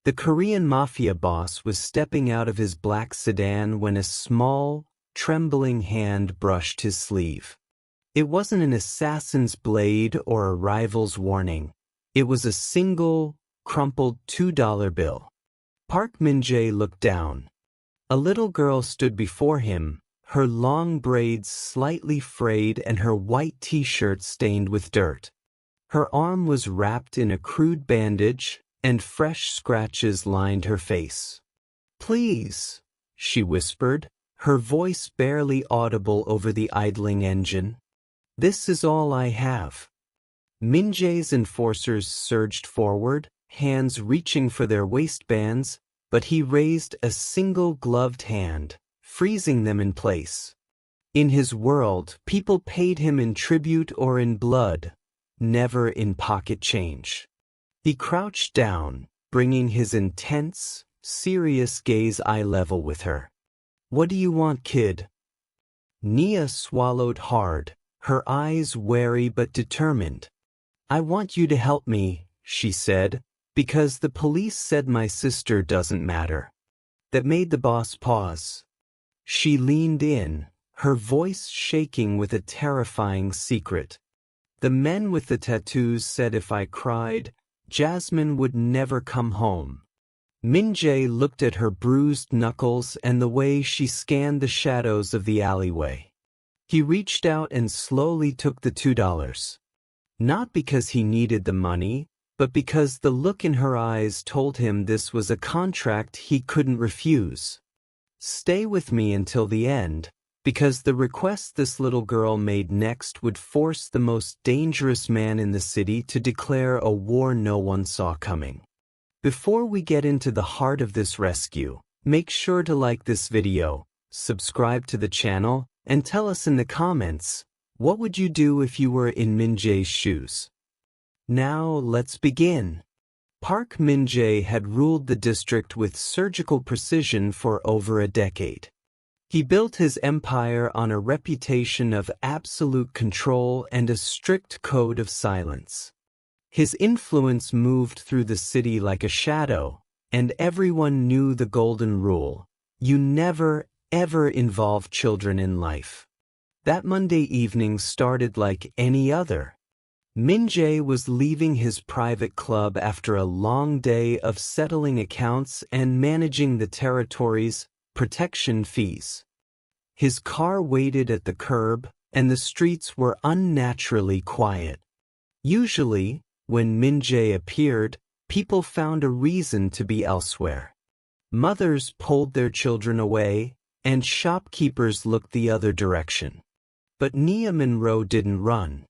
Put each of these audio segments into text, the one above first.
The Korean Mafia boss was stepping out of his black sedan when a small, trembling hand brushed his sleeve. It wasn't an assassin's blade or a rival's warning. It was a single, crumpled $2 bill. Park Min-jae looked down. A little girl stood before him, her long braids slightly frayed and her white t-shirt stained with dirt. Her arm was wrapped in a crude bandage, and fresh scratches lined her face. "Please," she whispered, her voice barely audible over the idling engine. "This is all I have." Min-jae's enforcers surged forward, hands reaching for their waistbands, but he raised a single gloved hand, freezing them in place. In his world, people paid him in tribute or in blood, never in pocket change. He crouched down, bringing his intense, serious gaze eye level with her. "What do you want, kid?" Nia swallowed hard, her eyes wary but determined. "I want you to help me," she said, "because the police said my sister doesn't matter." That made the boss pause. She leaned in, her voice shaking with a terrifying secret. "The men with the tattoos said if I cried, Jasmine would never come home." Min-jae looked at her bruised knuckles and the way she scanned the shadows of the alleyway. He reached out and slowly took the $2. Not because he needed the money, but because the look in her eyes told him this was a contract he couldn't refuse. "Stay with me until the end, because the request this little girl made next would force the most dangerous man in the city to declare a war no one saw coming." Before we get into the heart of this rescue, make sure to like this video, subscribe to the channel, and tell us in the comments, what would you do if you were in Min-jae's shoes? Now let's begin. Park Min-jae had ruled the district with surgical precision for over a decade. He built his empire on a reputation of absolute control and a strict code of silence. His influence moved through the city like a shadow, and everyone knew the golden rule: you never, ever involve children in life. That Monday evening started like any other. Min-jae was leaving his private club after a long day of settling accounts and managing the territory's protection fees. His car waited at the curb, and the streets were unnaturally quiet. Usually, when Min-jae appeared, people found a reason to be elsewhere. Mothers pulled their children away, and shopkeepers looked the other direction. But Nia Monroe didn't run.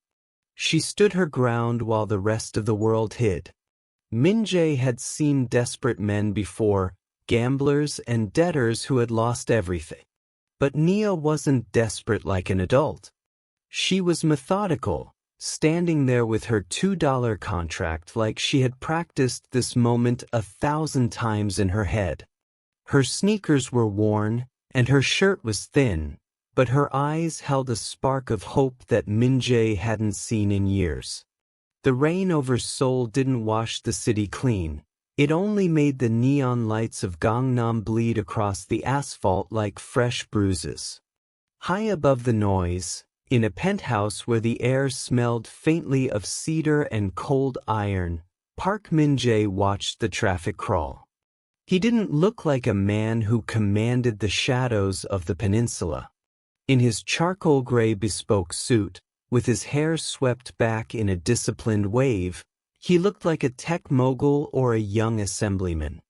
She stood her ground while the rest of the world hid. Min-jae had seen desperate men before, gamblers and debtors who had lost everything. But Nia wasn't desperate like an adult. She was methodical, standing there with her $2 contract like she had practiced this moment 1,000 times in her head. Her sneakers were worn, and her shirt was thin, but her eyes held a spark of hope that Min-jae hadn't seen in years. The rain over Seoul didn't wash the city clean. It only made the neon lights of Gangnam bleed across the asphalt like fresh bruises. High above the noise, in a penthouse where the air smelled faintly of cedar and cold iron, Park Min-jae watched the traffic crawl. He didn't look like a man who commanded the shadows of the peninsula. In his charcoal gray bespoke suit, with his hair swept back in a disciplined wave, he looked like a tech mogul or a young assemblyman.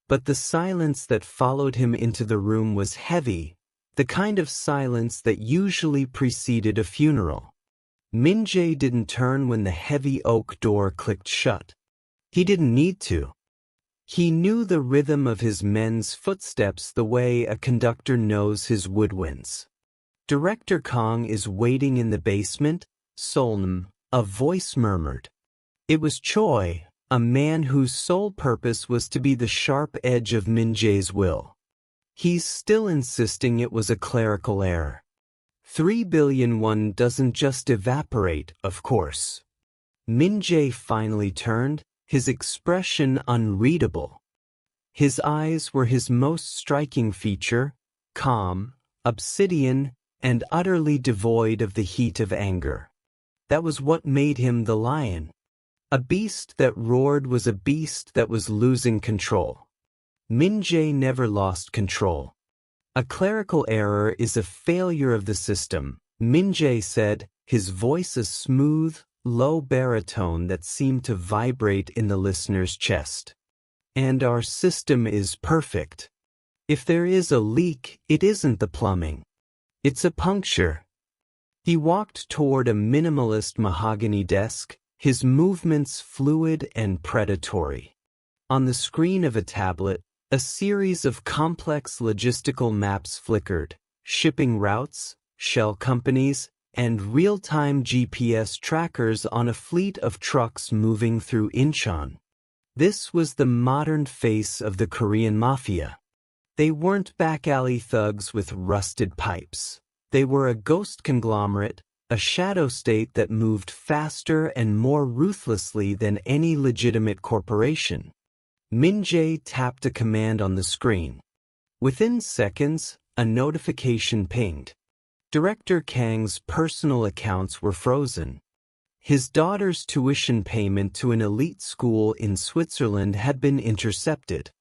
But the silence that followed him into the room was heavy, the kind of silence that usually preceded a funeral. Min-jae didn't turn when the heavy oak door clicked shut. He didn't need to. He knew the rhythm of his men's footsteps the way a conductor knows his woodwinds. "Director Kong is waiting in the basement, Solnam," a voice murmured. It was Choi, a man whose sole purpose was to be the sharp edge of Min-jae's will. He's still insisting it was a clerical error. 3 billion doesn't just evaporate, of course. Min-jae finally turned, his expression unreadable. His eyes were his most striking feature, calm, obsidian, and utterly devoid of the heat of anger. That was what made him the lion. A beast that roared was a beast that was losing control. Min-jae never lost control. A clerical error is a failure of the system, Min-jae said, his voice a smooth, low baritone that seemed to vibrate in the listener's chest. And our system is perfect. If there is a leak, it isn't the plumbing. It's a puncture. He walked toward a minimalist mahogany desk, his movements fluid and predatory. On the screen of a tablet, a series of complex logistical maps flickered, shipping routes, shell companies, and real-time GPS trackers on a fleet of trucks moving through Incheon. This was the modern face of the Korean Mafia. They weren't back-alley thugs with rusted pipes. They were a ghost conglomerate, a shadow state that moved faster and more ruthlessly than any legitimate corporation. Min-jae tapped a command on the screen. Within seconds, a notification pinged. Director Kang's personal accounts were frozen. His daughter's tuition payment to an elite school in Switzerland had been intercepted.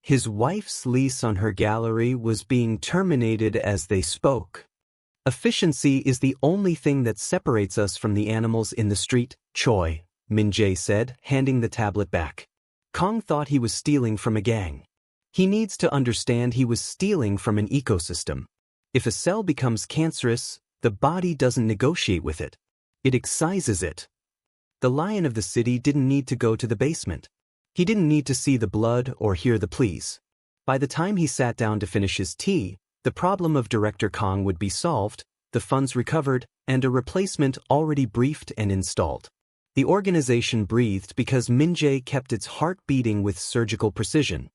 His wife's lease on her gallery was being terminated as they spoke. Efficiency is the only thing that separates us from the animals in the street, Choi, Min-jae said, handing the tablet back. Kang thought he was stealing from a gang. He needs to understand he was stealing from an ecosystem. If a cell becomes cancerous, the body doesn't negotiate with it. It excises it. The lion of the city didn't need to go to the basement. He didn't need to see the blood or hear the pleas. By the time he sat down to finish his tea, the problem of Director Kang would be solved, the funds recovered, and a replacement already briefed and installed. The organization breathed because Min-jae kept its heart beating with surgical precision.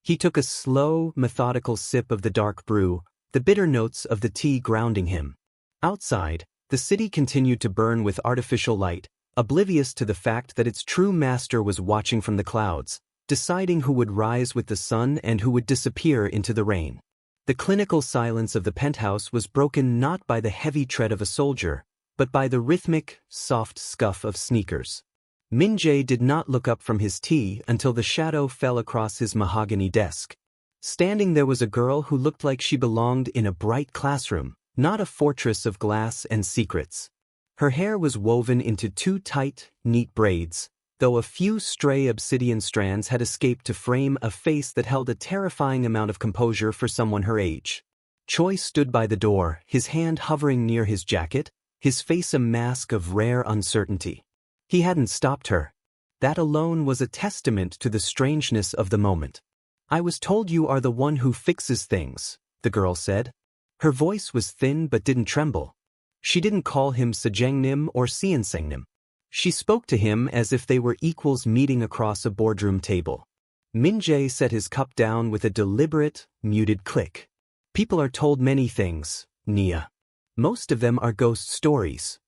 He took a slow, methodical sip of the dark brew, the bitter notes of the tea grounding him. Outside, the city continued to burn with artificial light, oblivious to the fact that its true master was watching from the clouds, deciding who would rise with the sun and who would disappear into the rain. The clinical silence of the penthouse was broken not by the heavy tread of a soldier, but by the rhythmic, soft scuff of sneakers. Min-jae did not look up from his tea until the shadow fell across his mahogany desk. Standing there was a girl who looked like she belonged in a bright classroom, not a fortress of glass and secrets. Her hair was woven into two tight, neat braids, though a few stray obsidian strands had escaped to frame a face that held a terrifying amount of composure for someone her age. Choi stood by the door, his hand hovering near his jacket, his face a mask of rare uncertainty. He hadn't stopped her. That alone was a testament to the strangeness of the moment. "I was told you are the one who fixes things," the girl said. Her voice was thin but didn't tremble. She didn't call him Sejangnim or Seonsangnim. She spoke to him as if they were equals meeting across a boardroom table. Min-jae set his cup down with a deliberate, muted click. "People are told many things, Nia. Most of them are ghost stories."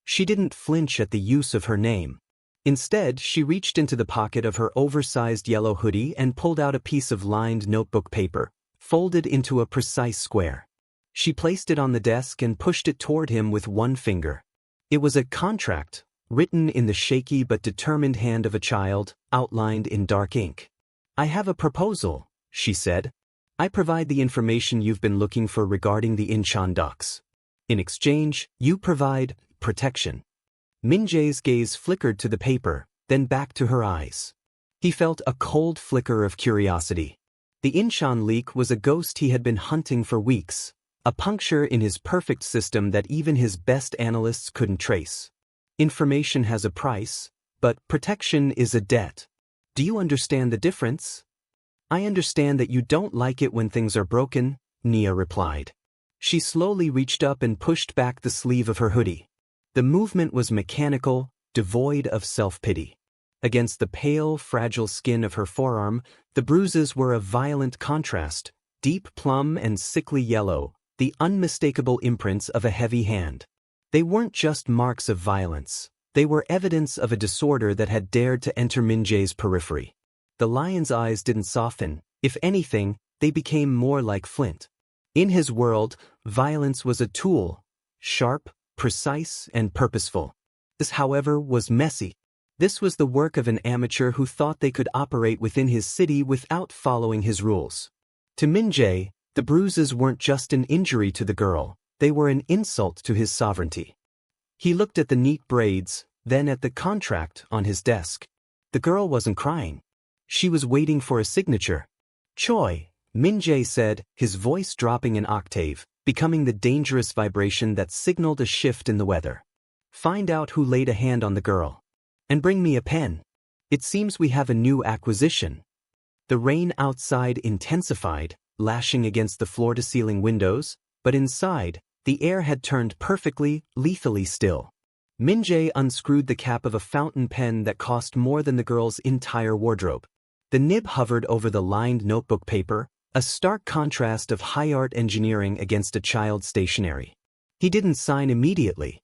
She didn't flinch at the use of her name. Instead, she reached into the pocket of her oversized yellow hoodie and pulled out a piece of lined notebook paper, folded into a precise square. She placed it on the desk and pushed it toward him with one finger. It was a contract, written in the shaky but determined hand of a child, outlined in dark ink. "I have a proposal," she said. "I provide the information you've been looking for regarding the Incheon docks. In exchange, you provide protection." Min-jae's gaze flickered to the paper, then back to her eyes. He felt a cold flicker of curiosity. The Incheon leak was a ghost he had been hunting for weeks, a puncture in his perfect system that even his best analysts couldn't trace. Information has a price, but protection is a debt. Do you understand the difference? "I understand that you don't like it when things are broken," Nia replied. She slowly reached up and pushed back the sleeve of her hoodie. The movement was mechanical, devoid of self-pity. Against the pale, fragile skin of her forearm, the bruises were a violent contrast, deep plum and sickly yellow, the unmistakable imprints of a heavy hand. They weren't just marks of violence. They were evidence of a disorder that had dared to enter Min-jae's periphery. The lion's eyes didn't soften. If anything, they became more like flint. In his world, violence was a tool, sharp, precise, and purposeful. This, however, was messy. This was the work of an amateur who thought they could operate within his city without following his rules. To Min-jae, the bruises weren't just an injury to the girl, they were an insult to his sovereignty. He looked at the neat braids, then at the contract on his desk. The girl wasn't crying. She was waiting for a signature. Choi, Min-jae said, his voice dropping an octave, becoming the dangerous vibration that signaled a shift in the weather. Find out who laid a hand on the girl. And bring me a pen. It seems we have a new acquisition. The rain outside intensified, lashing against the floor-to-ceiling windows, but inside, the air had turned perfectly, lethally still. Min-jae unscrewed the cap of a fountain pen that cost more than the girl's entire wardrobe. The nib hovered over the lined notebook paper, a stark contrast of high-art engineering against a child's stationery. He didn't sign immediately.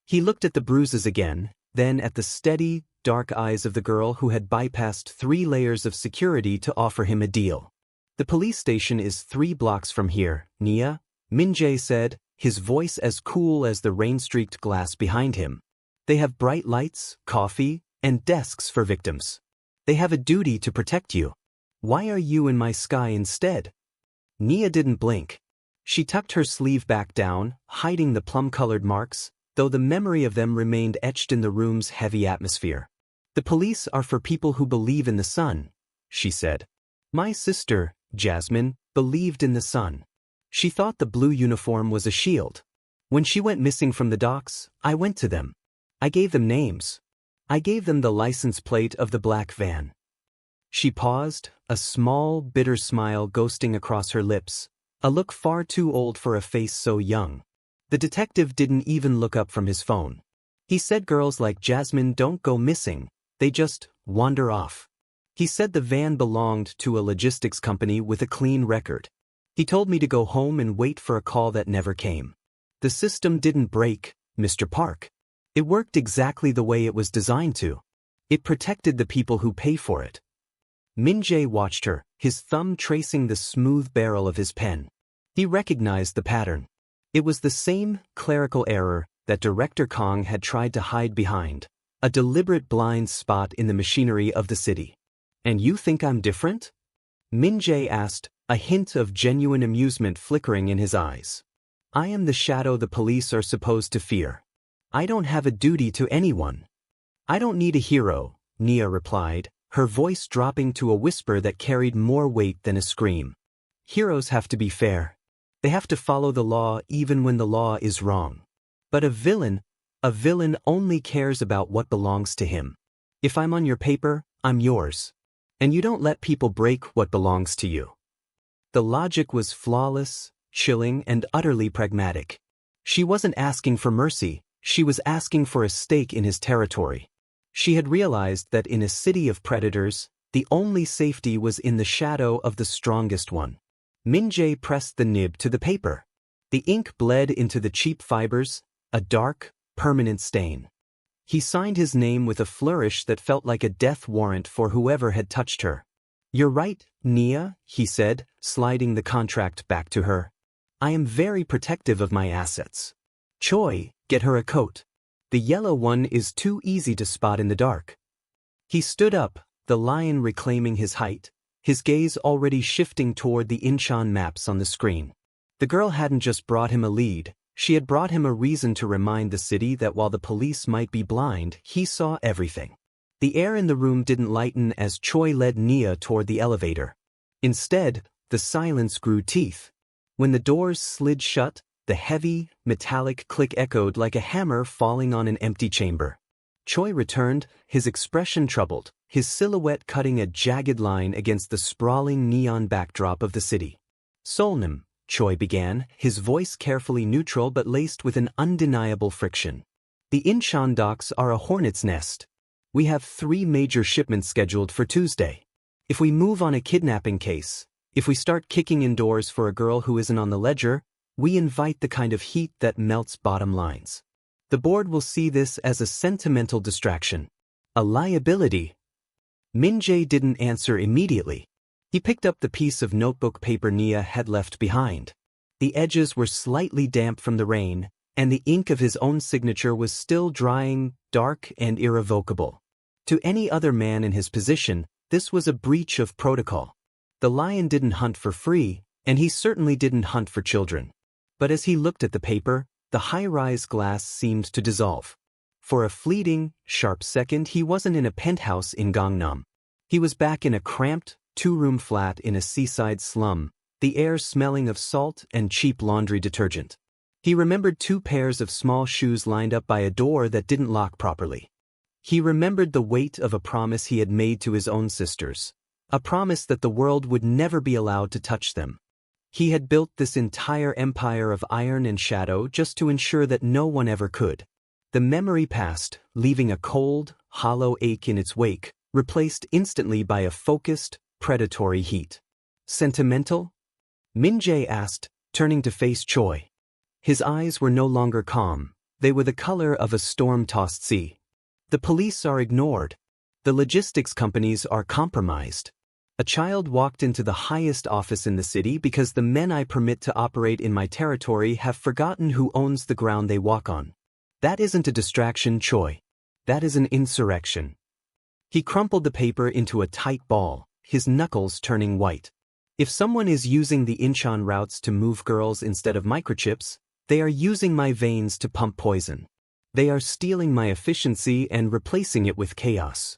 He looked at the bruises again, then at the steady, dark eyes of the girl who had bypassed 3 layers of security to offer him a deal. The police station is 3 blocks from here, Nia, Min-jae said, his voice as cool as the rain-streaked glass behind him. They have bright lights, coffee, and desks for victims. They have a duty to protect you. Why are you in my sky instead? Nia didn't blink. She tucked her sleeve back down, hiding the plum-colored marks, though the memory of them remained etched in the room's heavy atmosphere. The police are for people who believe in the sun, she said. My sister, Jasmine, believed in the sun. She thought the blue uniform was a shield. When she went missing from the docks, I went to them. I gave them names. I gave them the license plate of the black van. She paused, a small, bitter smile ghosting across her lips, a look far too old for a face so young. The detective didn't even look up from his phone. He said girls like Jasmine don't go missing, they just wander off. He said the van belonged to a logistics company with a clean record. He told me to go home and wait for a call that never came. The system didn't break, Mr. Park. It worked exactly the way it was designed to. It protected the people who pay for it. Min-jae watched her, his thumb tracing the smooth barrel of his pen. He recognized the pattern. It was the same clerical error that Director Kong had tried to hide behind, a deliberate blind spot in the machinery of the city. And you think I'm different? Min-jae asked, a hint of genuine amusement flickering in his eyes. I am the shadow the police are supposed to fear. I don't have a duty to anyone. I don't need a hero, Nia replied, her voice dropping to a whisper that carried more weight than a scream. Heroes have to be fair. They have to follow the law even when the law is wrong. But a villain only cares about what belongs to him. If I'm on your paper, I'm yours. And you don't let people break what belongs to you. The logic was flawless, chilling, and utterly pragmatic. She wasn't asking for mercy, she was asking for a stake in his territory. She had realized that in a city of predators, the only safety was in the shadow of the strongest one. Min-jae pressed the nib to the paper. The ink bled into the cheap fibers, a dark, permanent stain. He signed his name with a flourish that felt like a death warrant for whoever had touched her. You're right, Nia, he said, sliding the contract back to her. I am very protective of my assets. Choi, get her a coat. The yellow one is too easy to spot in the dark. He stood up, the lion reclaiming his height, his gaze already shifting toward the Incheon maps on the screen. The girl hadn't just brought him a lead, she had brought him a reason to remind the city that while the police might be blind, he saw everything. The air in the room didn't lighten as Choi led Nia toward the elevator. Instead, the silence grew teeth. When the doors slid shut, the heavy, metallic click echoed like a hammer falling on an empty chamber. Choi returned, his expression troubled, his silhouette cutting a jagged line against the sprawling neon backdrop of the city. Solnam, Choi began, his voice carefully neutral but laced with an undeniable friction. The Incheon docks are a hornet's nest. We have 3 major shipments scheduled for Tuesday. If we move on a kidnapping case, if we start kicking in doors for a girl who isn't on the ledger, we invite the kind of heat that melts bottom lines. The board will see this as a sentimental distraction. A liability. Min-jae didn't answer immediately. He picked up the piece of notebook paper Nia had left behind. The edges were slightly damp from the rain, and the ink of his own signature was still drying, dark and irrevocable. To any other man in his position, this was a breach of protocol. The lion didn't hunt for free, and he certainly didn't hunt for children. But as he looked at the paper, the high-rise glass seemed to dissolve. For a fleeting, sharp second he wasn't in a penthouse in Gangnam. He was back in a cramped, two-room flat in a seaside slum, the air smelling of salt and cheap laundry detergent. He remembered 2 pairs of small shoes lined up by a door that didn't lock properly. He remembered the weight of a promise he had made to his own sisters, a promise that the world would never be allowed to touch them. He had built this entire empire of iron and shadow just to ensure that no one ever could. The memory passed, leaving a cold, hollow ache in its wake, replaced instantly by a focused, predatory heat. Sentimental? Min-jae asked, turning to face Choi. His eyes were no longer calm. They were the color of a storm-tossed sea. The police are ignored. The logistics companies are compromised. A child walked into the highest office in the city because the men I permit to operate in my territory have forgotten who owns the ground they walk on. That isn't a distraction, Choi. That is an insurrection. He crumpled the paper into a tight ball, his knuckles turning white. If someone is using the Incheon routes to move girls instead of microchips, they are using my veins to pump poison. They are stealing my efficiency and replacing it with chaos.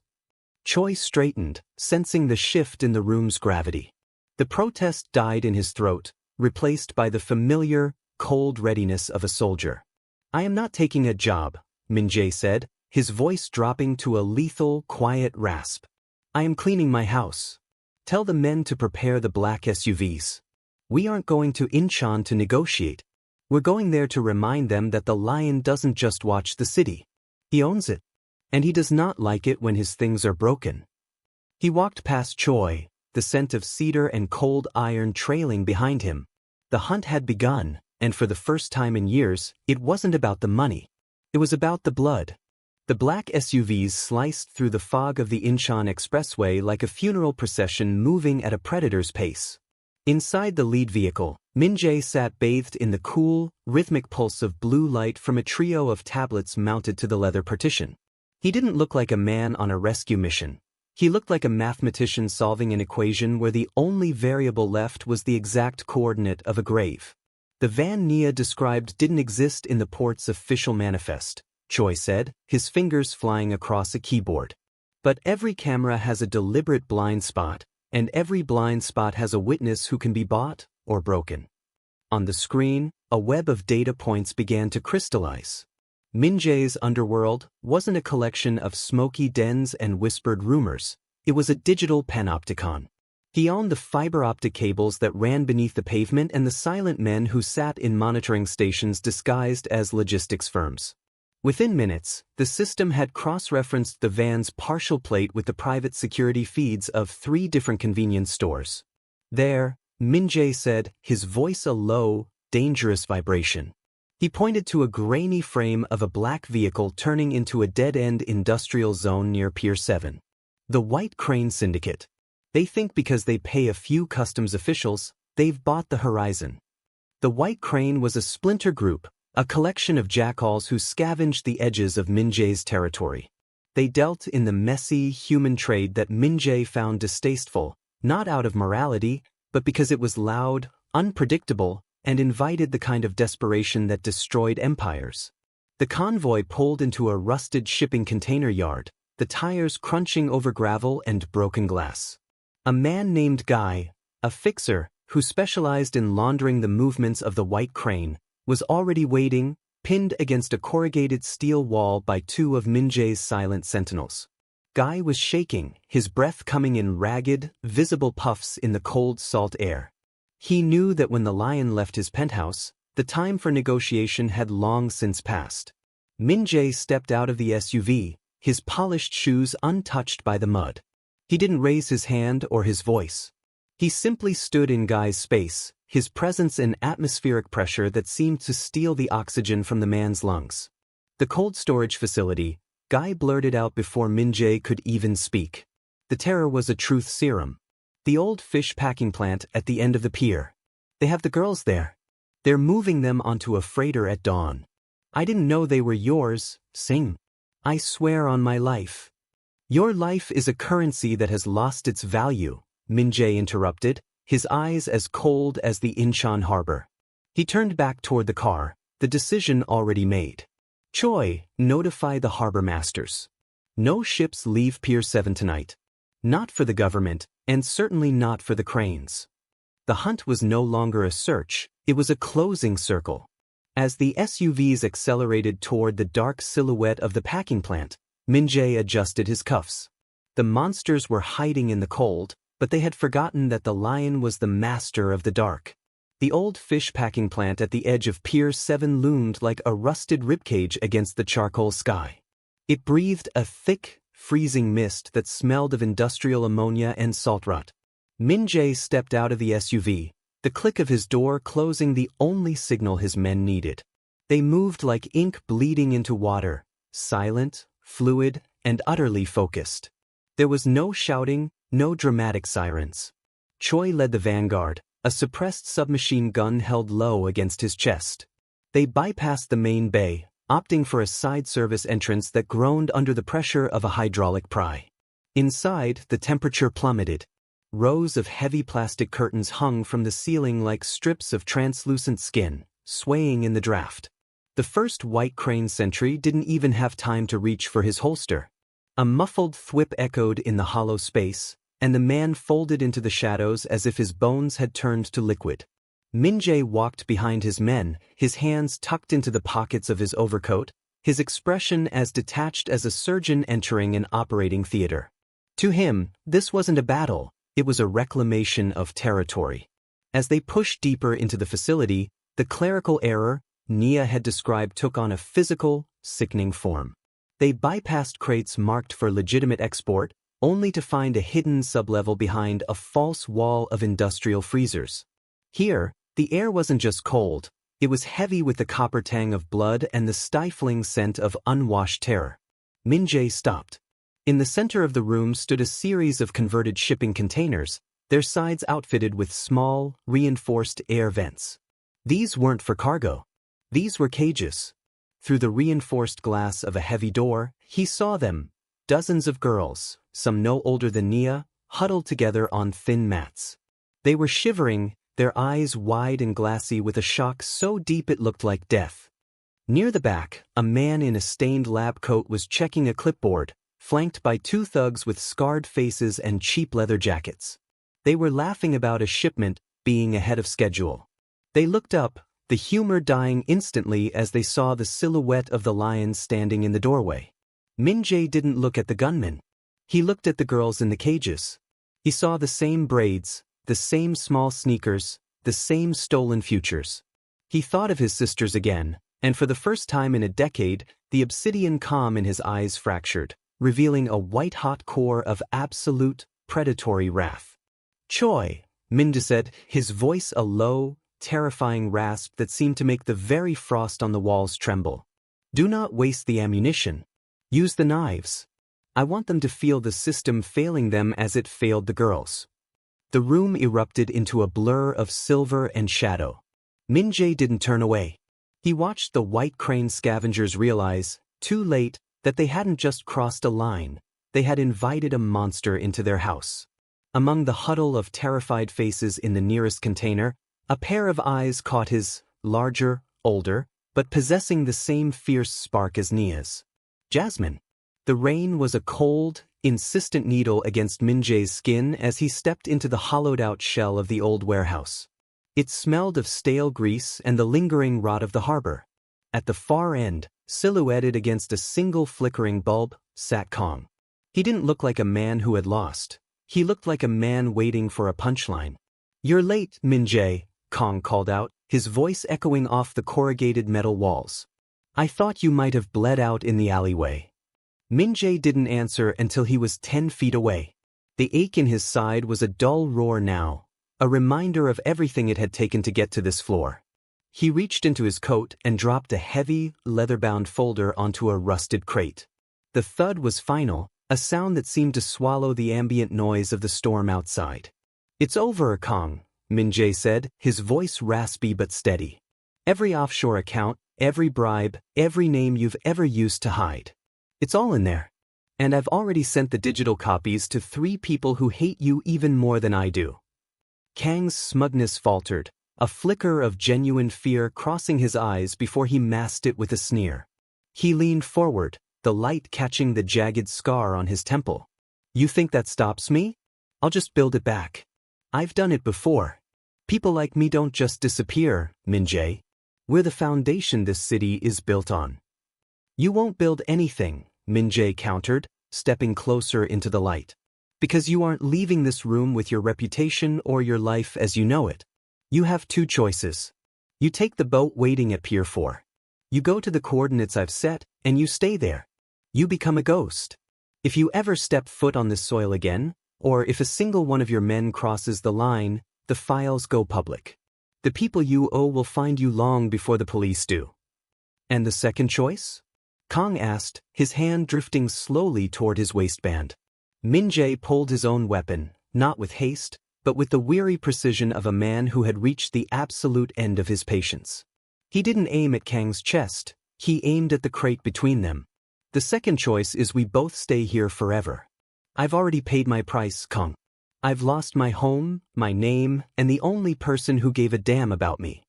Choi straightened, sensing the shift in the room's gravity. The protest died in his throat, replaced by the familiar, cold readiness of a soldier. I am not taking a job, Min-jae said, his voice dropping to a lethal, quiet rasp. I am cleaning my house. Tell the men to prepare the black SUVs. We aren't going to Incheon to negotiate. We're going there to remind them that the lion doesn't just watch the city. He owns it. And he does not like it when his things are broken. He walked past Choi, the scent of cedar and cold iron trailing behind him. The hunt had begun, and for the first time in years, it wasn't about the money. It was about the blood. The black SUVs sliced through the fog of the Incheon Expressway like a funeral procession moving at a predator's pace. Inside the lead vehicle, Min-jae sat bathed in the cool, rhythmic pulse of blue light from a trio of tablets mounted to the leather partition. He didn't look like a man on a rescue mission. He looked like a mathematician solving an equation where the only variable left was the exact coordinate of a grave. The van Nia described didn't exist in the port's official manifest, Choi said, his fingers flying across a keyboard. But every camera has a deliberate blind spot, and every blind spot has a witness who can be bought or broken. On the screen, a web of data points began to crystallize. Min-jae's underworld wasn't a collection of smoky dens and whispered rumors. It was a digital panopticon. He owned the fiber optic cables that ran beneath the pavement and the silent men who sat in monitoring stations disguised as logistics firms. Within minutes, the system had cross-referenced the van's partial plate with the private security feeds of 3 different convenience stores. There, Min-jae said, his voice a low, dangerous vibration. He pointed to a grainy frame of a black vehicle turning into a dead-end industrial zone near Pier 7. The White Crane Syndicate. They think because they pay a few customs officials, they've bought the horizon. The White Crane was a splinter group, a collection of jackals who scavenged the edges of Min-jae's territory. They dealt in the messy, human trade that Min-jae found distasteful, not out of morality, but because it was loud, unpredictable, and invited the kind of desperation that destroyed empires. The convoy pulled into a rusted shipping container yard, the tires crunching over gravel and broken glass. A man named Guy, a fixer who specialized in laundering the movements of the White Crane, was already waiting, pinned against a corrugated steel wall by 2 of Min-jae's silent sentinels. Guy was shaking, his breath coming in ragged, visible puffs in the cold salt air. He knew that when the lion left his penthouse, the time for negotiation had long since passed. Min-jae stepped out of the SUV, his polished shoes untouched by the mud. He didn't raise his hand or his voice. He simply stood in Guy's space, his presence an atmospheric pressure that seemed to steal the oxygen from the man's lungs. The cold storage facility, Guy blurted out before Min-jae could even speak. The terror was a truth serum. The old fish packing plant at the end of the pier. They have the girls there. They're moving them onto a freighter at dawn. I didn't know they were yours, Sing. I swear on my life. Your life is a currency that has lost its value, Min-jae interrupted, his eyes as cold as the Incheon harbor. He turned back toward the car, the decision already made. Choi, notify the harbor masters. No ships leave Pier 7 tonight. Not for the government, and certainly not for the cranes. The hunt was no longer a search, it was a closing circle. As the SUVs accelerated toward the dark silhouette of the packing plant, Min-jae adjusted his cuffs. The monsters were hiding in the cold, but they had forgotten that the lion was the master of the dark. The old fish packing plant at the edge of Pier 7 loomed like a rusted ribcage against the charcoal sky. It breathed a thick, freezing mist that smelled of industrial ammonia and salt rot. Min-jae stepped out of the SUV, the click of his door closing the only signal his men needed. They moved like ink bleeding into water, silent, fluid, and utterly focused. There was no shouting, no dramatic sirens. Choi led the vanguard, a suppressed submachine gun held low against his chest. They bypassed the main bay, opting for a side service entrance that groaned under the pressure of a hydraulic pry. Inside, the temperature plummeted. Rows of heavy plastic curtains hung from the ceiling like strips of translucent skin, swaying in the draft. The first white crane sentry didn't even have time to reach for his holster. A muffled thwip echoed in the hollow space, and the man folded into the shadows as if his bones had turned to liquid. Min-jae walked behind his men, his hands tucked into the pockets of his overcoat, his expression as detached as a surgeon entering an operating theater. To him, this wasn't a battle, it was a reclamation of territory. As they pushed deeper into the facility, the clerical error Nia had described took on a physical, sickening form. They bypassed crates marked for legitimate export, only to find a hidden sublevel behind a false wall of industrial freezers. Here, the air wasn't just cold, it was heavy with the copper tang of blood and the stifling scent of unwashed terror. Min-jae stopped. In the center of the room stood a series of converted shipping containers, their sides outfitted with small, reinforced air vents. These weren't for cargo. These were cages. Through the reinforced glass of a heavy door, he saw them, dozens of girls, some no older than Nia, huddled together on thin mats. They were shivering, their eyes wide and glassy with a shock so deep it looked like death. Near the back, a man in a stained lab coat was checking a clipboard, flanked by two thugs with scarred faces and cheap leather jackets. They were laughing about a shipment being ahead of schedule. They looked up, the humor dying instantly as they saw the silhouette of the lion standing in the doorway. Min-jae didn't look at the gunman. He looked at the girls in the cages. He saw the same braids, the same small sneakers, the same stolen futures. He thought of his sisters again, and for the first time in a decade, the obsidian calm in his eyes fractured, revealing a white-hot core of absolute, predatory wrath. Choi, Min-jae said, his voice a low, terrifying rasp that seemed to make the very frost on the walls tremble. Do not waste the ammunition. Use the knives. I want them to feel the system failing them as it failed the girls. The room erupted into a blur of silver and shadow. Min-jae didn't turn away. He watched the white crane scavengers realize, too late, that they hadn't just crossed a line, they had invited a monster into their house. Among the huddle of terrified faces in the nearest container, a pair of eyes caught his, larger, older, but possessing the same fierce spark as Nia's. Jasmine. The rain was a cold, insistent needle against Min-jae's skin as he stepped into the hollowed-out shell of the old warehouse. It smelled of stale grease and the lingering rot of the harbor. At the far end, silhouetted against a single flickering bulb, sat Kong. He didn't look like a man who had lost. He looked like a man waiting for a punchline. "You're late, Min-jae," Kong called out, his voice echoing off the corrugated metal walls. "I thought you might have bled out in the alleyway." Min-jae didn't answer until he was 10 feet away. The ache in his side was a dull roar now, a reminder of everything it had taken to get to this floor. He reached into his coat and dropped a heavy, leather-bound folder onto a rusted crate. The thud was final, a sound that seemed to swallow the ambient noise of the storm outside. "It's over, Kong," Min-jae said, his voice raspy but steady. "Every offshore account, every bribe, every name you've ever used to hide. It's all in there. And I've already sent the digital copies to 3 people who hate you even more than I do." Kang's smugness faltered, a flicker of genuine fear crossing his eyes before he masked it with a sneer. He leaned forward, the light catching the jagged scar on his temple. "You think that stops me? I'll just build it back. I've done it before. People like me don't just disappear, Min-jae. We're the foundation this city is built on." "You won't build anything," Min-jae countered, stepping closer into the light. "Because you aren't leaving this room with your reputation or your life as you know it. You have 2 choices. You take the boat waiting at Pier 4. You go to the coordinates I've set, and you stay there. You become a ghost. If you ever step foot on this soil again, or if a single one of your men crosses the line, the files go public. The people you owe will find you long before the police do." "And the second choice?" Kong asked, his hand drifting slowly toward his waistband. Min-jae pulled his own weapon, not with haste, but with the weary precision of a man who had reached the absolute end of his patience. He didn't aim at Kang's chest, he aimed at the crate between them. "The second choice is we both stay here forever. I've already paid my price, Kong. I've lost my home, my name, and the only person who gave a damn about me.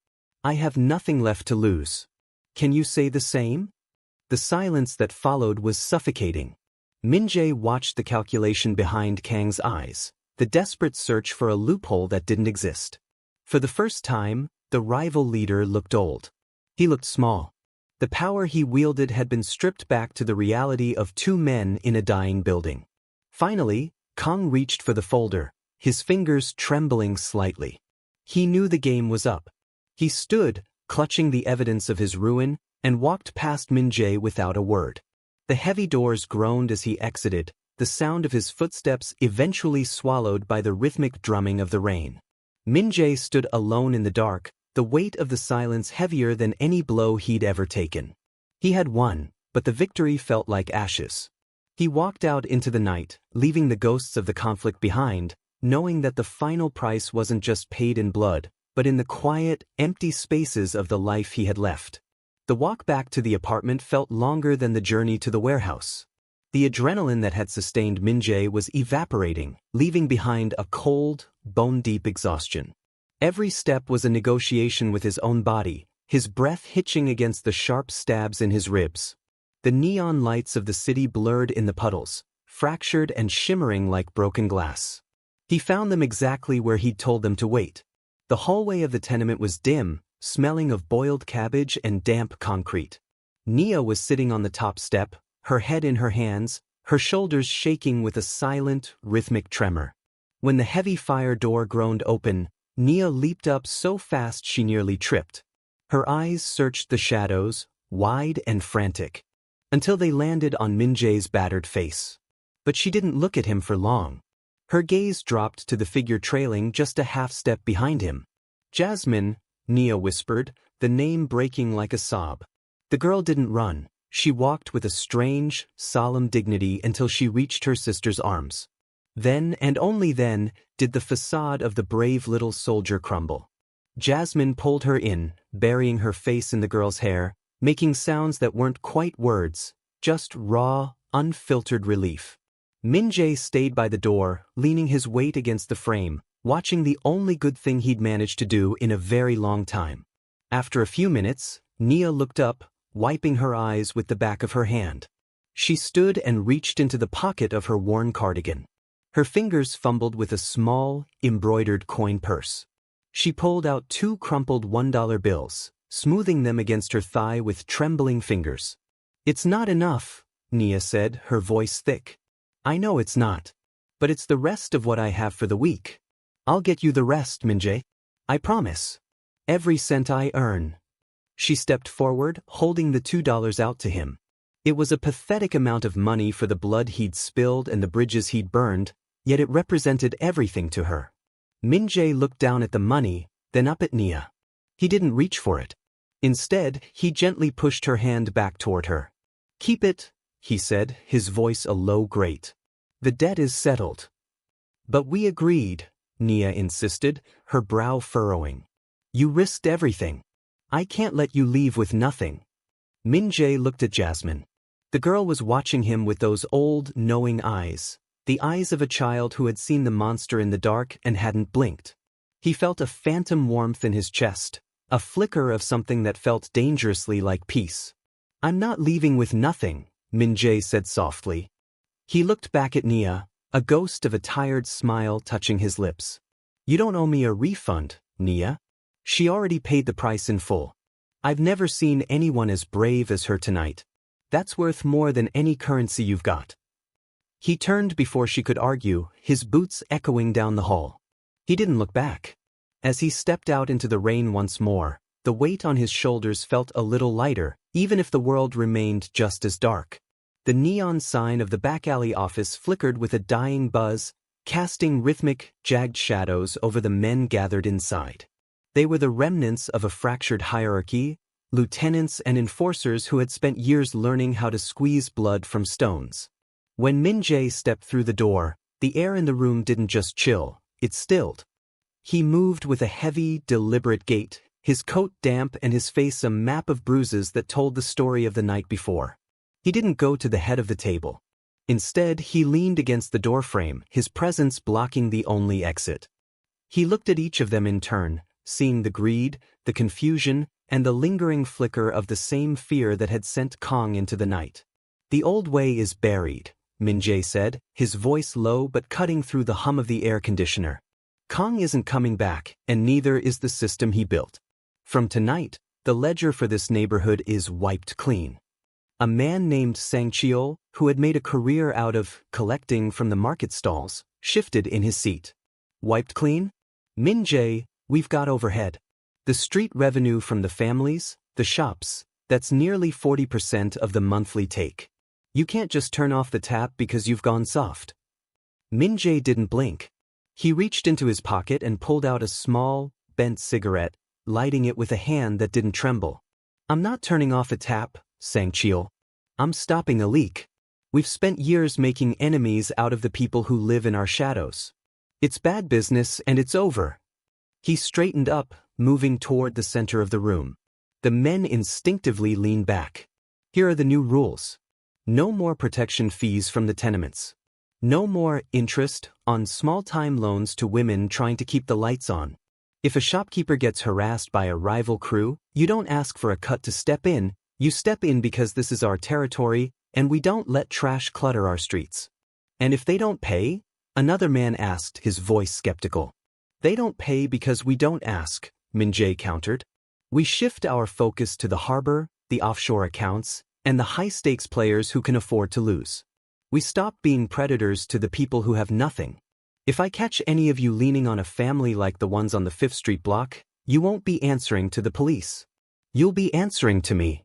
I have nothing left to lose. Can you say the same?" The silence that followed was suffocating. Min-jae watched the calculation behind Kang's eyes, the desperate search for a loophole that didn't exist. For the first time, the rival leader looked old. He looked small. The power he wielded had been stripped back to the reality of 2 men in a dying building. Finally, Kong reached for the folder, his fingers trembling slightly. He knew the game was up. He stood, clutching the evidence of his ruin, and walked past Min-jae without a word. The heavy doors groaned as he exited, the sound of his footsteps eventually swallowed by the rhythmic drumming of the rain. Min-jae stood alone in the dark, the weight of the silence heavier than any blow he'd ever taken. He had won, but the victory felt like ashes. He walked out into the night, leaving the ghosts of the conflict behind, knowing that the final price wasn't just paid in blood, but in the quiet, empty spaces of the life he had left. The walk back to the apartment felt longer than the journey to the warehouse. The adrenaline that had sustained Min-jae was evaporating, leaving behind a cold, bone-deep exhaustion. Every step was a negotiation with his own body, his breath hitching against the sharp stabs in his ribs. The neon lights of the city blurred in the puddles, fractured and shimmering like broken glass. He found them exactly where he'd told them to wait. The hallway of the tenement was dim, smelling of boiled cabbage and damp concrete. Nia was sitting on the top step, her head in her hands, her shoulders shaking with a silent, rhythmic tremor. When the heavy fire door groaned open, Nia leaped up so fast she nearly tripped. Her eyes searched the shadows, wide and frantic, until they landed on Min-jae's battered face. But she didn't look at him for long. Her gaze dropped to the figure trailing just a half step behind him. "Jasmine," Nia whispered, the name breaking like a sob. The girl didn't run. She walked with a strange, solemn dignity until she reached her sister's arms. Then, and only then, did the facade of the brave little soldier crumble. Jasmine pulled her in, burying her face in the girl's hair, making sounds that weren't quite words, just raw, unfiltered relief. Min-jae stayed by the door, leaning his weight against the frame, watching the only good thing he'd managed to do in a very long time. After a few minutes, Nia looked up, wiping her eyes with the back of her hand. She stood and reached into the pocket of her worn cardigan. Her fingers fumbled with a small, embroidered coin purse. She pulled out 2 crumpled $1 bills, smoothing them against her thigh with trembling fingers. "It's not enough," Nia said, her voice thick. "I know it's not. But it's the rest of what I have for the week. I'll get you the rest, Min-jae. I promise. Every cent I earn." She stepped forward, holding the $2 out to him. It was a pathetic amount of money for the blood he'd spilled and the bridges he'd burned, yet it represented everything to her. Min-jae looked down at the money, then up at Nia. He didn't reach for it. Instead, he gently pushed her hand back toward her. "Keep it," he said, his voice a low grate. The debt is settled. But we agreed, Nia insisted, her brow furrowing. You risked everything. I can't let you leave with nothing. Min-jae looked at Jasmine. The girl was watching him with those old, knowing eyes, the eyes of a child who had seen the monster in the dark and hadn't blinked. He felt a phantom warmth in his chest, a flicker of something that felt dangerously like peace. I'm not leaving with nothing, Min-jae said softly. He looked back at Nia, a ghost of a tired smile touching his lips. You don't owe me a refund, Nia. She already paid the price in full. I've never seen anyone as brave as her tonight. That's worth more than any currency you've got. He turned before she could argue, his boots echoing down the hall. He didn't look back. As he stepped out into the rain once more, the weight on his shoulders felt a little lighter, even if the world remained just as dark. The neon sign of the back alley office flickered with a dying buzz, casting rhythmic, jagged shadows over the men gathered inside. They were the remnants of a fractured hierarchy, lieutenants and enforcers who had spent years learning how to squeeze blood from stones. When Min-jae stepped through the door, the air in the room didn't just chill, it stilled. He moved with a heavy, deliberate gait, his coat damp and his face a map of bruises that told the story of the night before. He didn't go to the head of the table. Instead, he leaned against the doorframe, his presence blocking the only exit. He looked at each of them in turn, seeing the greed, the confusion, and the lingering flicker of the same fear that had sent Kong into the night. The old way is buried, Min-jae said, his voice low but cutting through the hum of the air conditioner. Kong isn't coming back, and neither is the system he built. From tonight, the ledger for this neighborhood is wiped clean. A man named Sang-cheol, who had made a career out of collecting from the market stalls, shifted in his seat. Wiped clean? Min-jae, we've got overhead. The street revenue from the families, the shops, that's nearly 40% of the monthly take. You can't just turn off the tap because you've gone soft. Min-jae didn't blink. He reached into his pocket and pulled out a small, bent cigarette, lighting it with a hand that didn't tremble. I'm not turning off a tap, Sang-cheol. I'm stopping a leak. We've spent years making enemies out of the people who live in our shadows. It's bad business and it's over. He straightened up, moving toward the center of the room. The men instinctively leaned back. Here are the new rules. No more protection fees from the tenements. No more interest on small-time loans to women trying to keep the lights on. If a shopkeeper gets harassed by a rival crew, you don't ask for a cut to step in, you step in because this is our territory, and we don't let trash clutter our streets. And if they don't pay? Another man asked, his voice skeptical. They don't pay because we don't ask, Min-jae countered. We shift our focus to the harbor, the offshore accounts, and the high-stakes players who can afford to lose. We stop being predators to the people who have nothing. If I catch any of you leaning on a family like the ones on the 5th Street block, you won't be answering to the police. You'll be answering to me.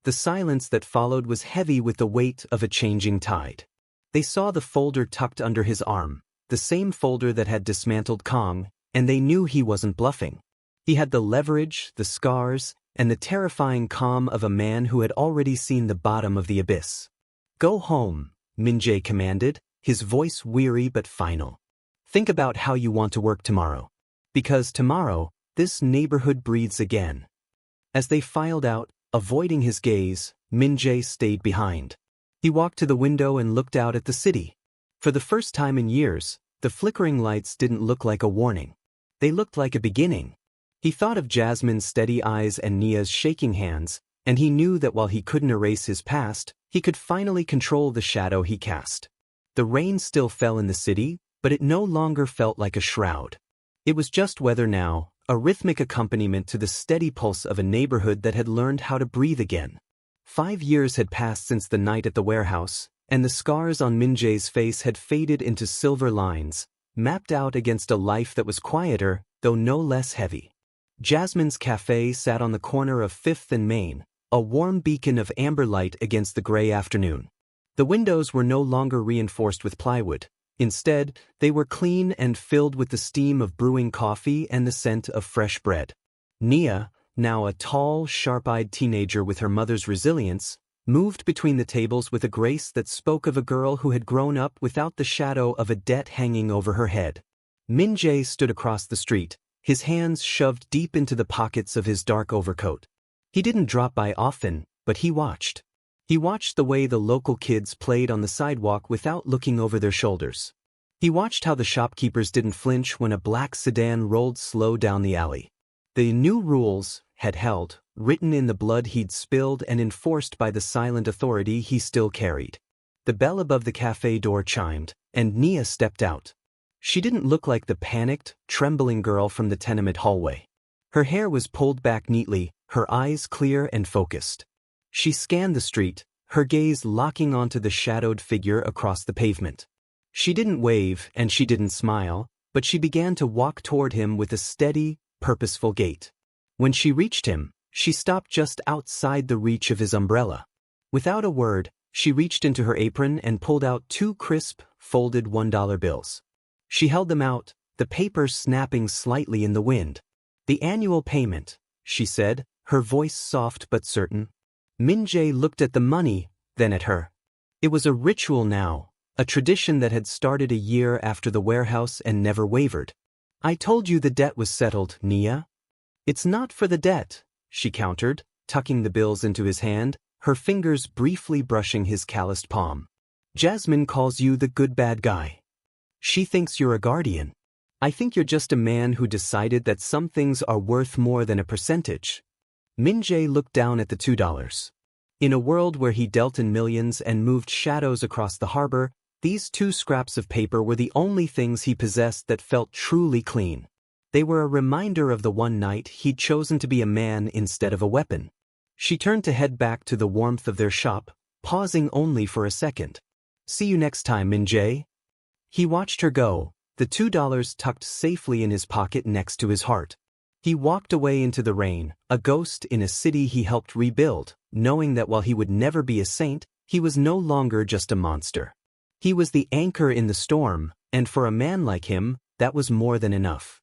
The silence that followed was heavy with the weight of a changing tide. They saw the folder tucked under his arm, the same folder that had dismantled Kong, and they knew he wasn't bluffing. He had the leverage, the scars, and the terrifying calm of a man who had already seen the bottom of the abyss. Go home, Min-jae commanded, his voice weary but final. Think about how you want to work tomorrow. Because tomorrow, this neighborhood breathes again. As they filed out, avoiding his gaze, Min-jae stayed behind. He walked to the window and looked out at the city. For the first time in years, the flickering lights didn't look like a warning. They looked like a beginning. He thought of Jasmine's steady eyes and Nia's shaking hands, and he knew that while he couldn't erase his past, he could finally control the shadow he cast. The rain still fell in the city, but it no longer felt like a shroud. It was just weather now, a rhythmic accompaniment to the steady pulse of a neighborhood that had learned how to breathe again. 5 years had passed since the night at the warehouse, and the scars on Min-jae's face had faded into silver lines, mapped out against a life that was quieter, though no less heavy. Jasmine's cafe sat on the corner of 5th and Main, a warm beacon of amber light against the gray afternoon. The windows were no longer reinforced with plywood. Instead, they were clean and filled with the steam of brewing coffee and the scent of fresh bread. Nia, now a tall, sharp-eyed teenager with her mother's resilience, moved between the tables with a grace that spoke of a girl who had grown up without the shadow of a debt hanging over her head. Min Jae stood across the street, his hands shoved deep into the pockets of his dark overcoat. He didn't drop by often, but he watched. He watched the way the local kids played on the sidewalk without looking over their shoulders. He watched how the shopkeepers didn't flinch when a black sedan rolled slow down the alley. The new rules had held, written in the blood he'd spilled and enforced by the silent authority he still carried. The bell above the cafe door chimed, and Nia stepped out. She didn't look like the panicked, trembling girl from the tenement hallway. Her hair was pulled back neatly, her eyes clear and focused. She scanned the street, her gaze locking onto the shadowed figure across the pavement. She didn't wave and she didn't smile, but she began to walk toward him with a steady, purposeful gait. When she reached him, she stopped just outside the reach of his umbrella. Without a word, she reached into her apron and pulled out 2 crisp, folded $1 bills. She held them out, the paper snapping slightly in the wind. "The annual payment," she said, her voice soft but certain. Min Jae looked at the money, then at her. It was a ritual now, a tradition that had started a year after the warehouse and never wavered. "I told you the debt was settled, Nia." "It's not for the debt," she countered, tucking the bills into his hand, her fingers briefly brushing his calloused palm. "Jasmine calls you the good bad guy. She thinks you're a guardian. I think you're just a man who decided that some things are worth more than a percentage." Min Jae looked down at the $2. In a world where he dealt in millions and moved shadows across the harbor, these 2 scraps of paper were the only things he possessed that felt truly clean. They were a reminder of the one night he'd chosen to be a man instead of a weapon. She turned to head back to the warmth of their shop, pausing only for a second. "See you next time, Min Jae." He watched her go, the $2 tucked safely in his pocket next to his heart. He walked away into the rain, a ghost in a city he helped rebuild, knowing that while he would never be a saint, he was no longer just a monster. He was the anchor in the storm, and for a man like him, that was more than enough.